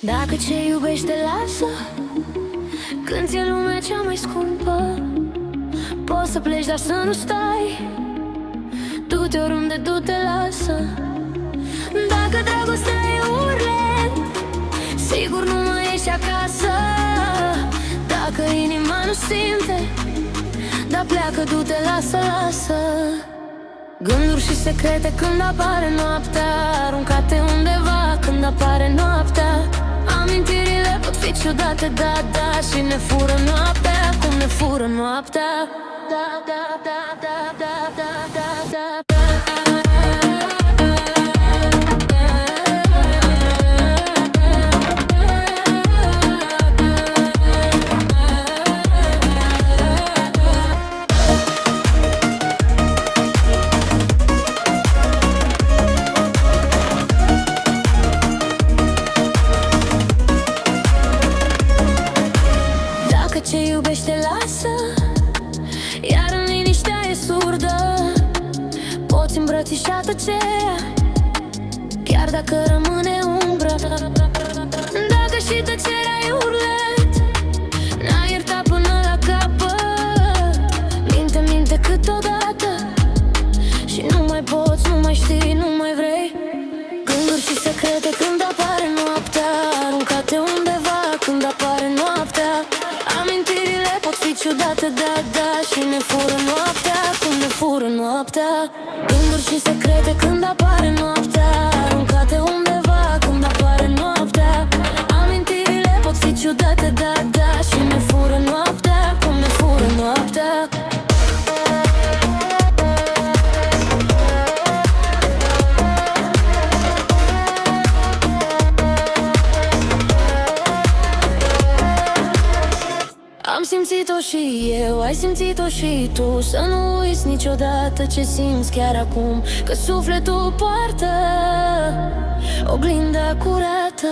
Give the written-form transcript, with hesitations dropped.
Dacă ce iubești te lasă, când ți-e lumea cea mai scumpă, poți să pleci, dar să nu stai. Du-te oriunde, du-te, lasă. Dacă dragostea e urlet, sigur nu mai ești acasă. Dacă inima nu simte, dar pleacă, du-te, lasă, lasă. Gânduri și secrete când apare noaptea, aruncate undeva când apare noaptea. Amintirile pot fi ciudate, da, da, și ne fură noaptea, cum ne fură noaptea. Da, da, da, da, da, da, da, da, da. Ce iubește lasă, iar în liniștea e surdă. Poți îmbrățișa tăcerea, chiar dacă rămâne umbră. Dacă și tăcerea e urlet, n-ai iertat până la capăt. Minte, minte câteodată și nu mai poți, nu mai știi, nu mai vrei. Gânduri și secrete când apare noaptea, aruncate undeva când apare noaptea. Amintirile pot fi ciudate, da, da, și ne fură noaptea, cum ne fură noaptea. Gânduri și secrete când apare noaptea, aruncate undeva când apare noaptea. Amintirile pot fi ciudate, da, da, și ne fură noaptea, cum ne fură noaptea. Am simțit-o și eu, ai simțit-o și tu. Să nu uiți niciodată ce simți chiar acum, că sufletul poartă oglinda curată.